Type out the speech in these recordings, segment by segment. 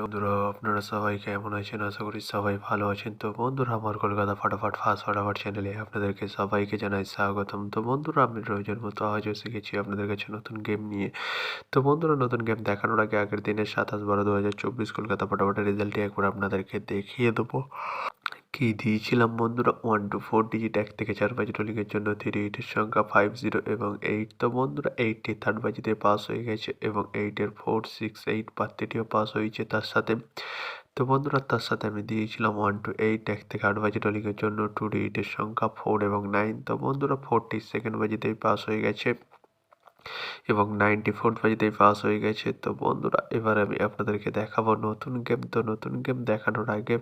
বন্ধুরা আপনারা সবাই কেমন আছেন? আশা করি সবাই ভালো আছেন। তো বন্ধুরা আমার কলকাতা ফাটাফাট চ্যানেলে আপনাদেরকে সবাইকে জানাই স্বাগতম। তো বন্ধুরা আমি রোজের মতো আজও শিখেছি আপনাদের কাছে নতুন গেম নিয়ে। তো বন্ধুরা নতুন গেম দেখানোর আগে আগের দিনের 27/12/2024 কলকাতা ফাটাফাটের রেজাল্টটি একবার আপনাদেরকে দেখিয়ে দেবো। কি দিয়েছিলাম বন্ধুরা 1 to 4 ডিজিট 1 থেকে 4 বাজি রোলিংয়ের জন্য 3 8 এর সংখ্যা 50 এবং 8। তো বন্ধুরা 8 টি থার্ড বাজিতে পাস হয়ে গেছে এবং 8 এর 4 6 8 বাড়তিটিও পাস হয়েছে তার সাথে। তো বন্ধুরা তার সাথে আমি দিয়েছিলাম 1 to 8 1 থেকে 8 বাজি রোলিংয়ের জন্য 2 ডিজিটের সংখ্যা 4 এবং 9। তো বন্ধুরা 4টি সেকেন্ড বাজিতেই পাস হয়ে গেছে এবং 94 বাজিতেই পাস হয়ে গেছে। তো বন্ধুরা এবার আমি আপনাদেরকে দেখাবো নতুন গেম। তো নতুন গেম দেখানোর আগে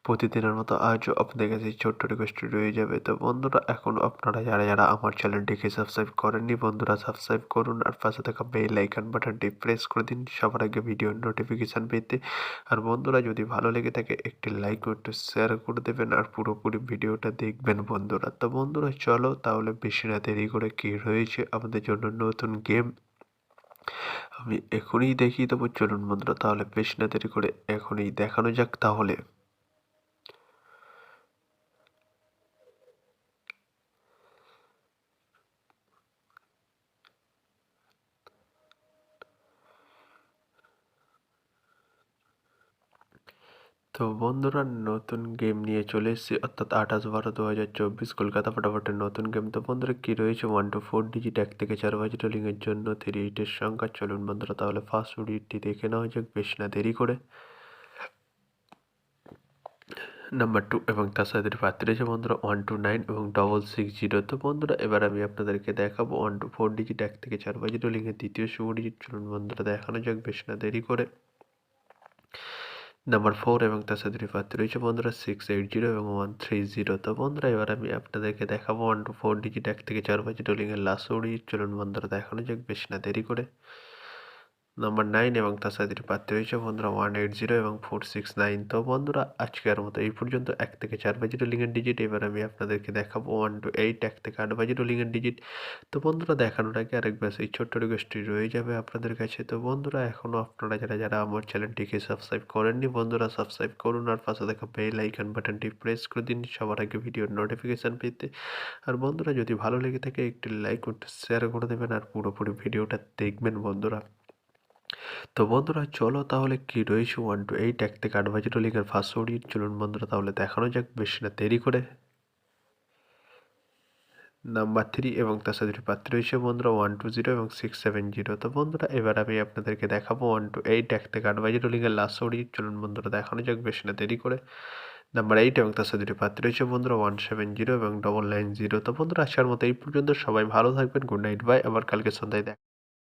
প্রতিদিনের মতো আজও আপনাদের কাছে ছোট্ট রিকোয়েস্ট রয়ে যাবে। তো বন্ধুরা এখন আপনারা যারা আমার চ্যানেলটিকে সাবস্ক্রাইব করেননি বন্ধুরা সাবস্ক্রাইব করুন আর পাশে থাকা বেল আইকন বাটনটি প্রেস করে দিন সবার আগে ভিডিওর নোটিফিকেশান পেতে। আর বন্ধুরা যদি ভালো লেগে থাকে একটি লাইক ও একটু শেয়ার করে দেবেন আর পুরোপুরি ভিডিওটা দেখবেন বন্ধুরা। তো বন্ধুরা চলো তাহলে বেশি না দেরি করে কী রয়েছে আমাদের জন্য নতুন গেম আমি এখনই দেখিয়ে দেবো। চলুন বন্ধুরা তাহলে বেশি না দেরি করে এখনই দেখানো যাক তাহলে। তো বন্ধুরা নতুন গেম নিয়ে চলে এসেছি অর্থাৎ 28/12/2024 কলকাতা ফাটাফাটের নতুন গেম। তো বন্ধুরা কী রয়েছে 1 to 4 ডিজিট 1 থেকে 4 বাজি রোলিংয়ের জন্য 3 8 এর সংখ্যা। চলুন বন্ধুরা তাহলে ফার্স্ট ডিজিটটি দেখে নেওয়া যাক বেশি না দেরি করে। নাম্বার 2 এবং তার সাথে পাত্র রয়েছে বন্ধুরা 1 to 9 এবং 660। তো বন্ধুরা এবার আমি আপনাদেরকে দেখাবো 1 to 4 ডিজিট 1 থেকে 4 বাজি রোলিংয়ের দ্বিতীয় শুভ ডিজিট। চলুন বন্ধুরা দেখানো যাক বেশি না দেরি করে। নাম্বার 4 এবং তার সাথে পাত্র রয়েছে বন্ধুরা 680 এবং 130। তো বন্ধুরা এবার আমি আপনাদেরকে দেখাবো 1 to 4 ডিজিট 1 থেকে 4 বাজি রোলিংয়ের লাস্ট ডিজিট। চলুন বন্ধুরা দেখানো যাক বেশি না দেরি করে। নাম্বার 9 এবং তার সাথে পাত্র রয়েছে বন্ধুরা 180 এবং 469। তো বন্ধুরা আজকের মতো এই পর্যন্ত 1 থেকে 4 বাজি রোলিংয়ের ডিজিট। এবার আমি আপনাদেরকে দেখাবো 1 to 8 1 থেকে 8 বাজি রোলিংয়ের ডিজিট। তো বন্ধুরা দেখানোর আগে আরেকবার সেই ছোট্ট রিকোয়েস্টটি রয়ে যাবে আপনাদের কাছে। তো বন্ধুরা এখনও আপনারা যারা আমার চ্যানেলটিকে সাবস্ক্রাইব করেননি বন্ধুরা সাবস্ক্রাইব করুন আর পাশে থাকা বেল আইকন বাটনটি প্রেস করে দিন সবার আগে ভিডিওর নোটিফিকেশান পেতে। আর বন্ধুরা যদি ভালো লেগে থাকে একটি লাইক ও শেয়ার করে দেবেন আর পুরোপুরি ভিডিওটা দেখবেন বন্ধুরা। তো বন্ধুরা চলো তাহলে কি রয়েছে 1 to 8 1 থেকে 8 বাজি রোলিংয়ের ফার্স্ট ডিজিট। চলুন বন্ধুরা তাহলে দেখানো যাক বেশি না দেরি করে। নাম্বার 3 এবং তার সাথে পাত্র রয়েছে বন্ধুরা 120 এবং 670। তো বন্ধুরা এবার আমি আপনাদেরকে দেখাবো 1 to 8 1 থেকে 8 বাজি রোলিংয়ের লাস্ট ডিজিট। চলুন বন্ধুরা দেখানো যাক বেশি না দেরি করে। নাম্বার 8 এবং তার সাথে পাত্র রয়েছে বন্ধুরা 170 এবং 990। তো বন্ধুরা আজকের মতো এই পর্যন্ত সবাই ভালো থাকবেন। Good night bye. আবার কালকে সন্ধ্যায় দেখা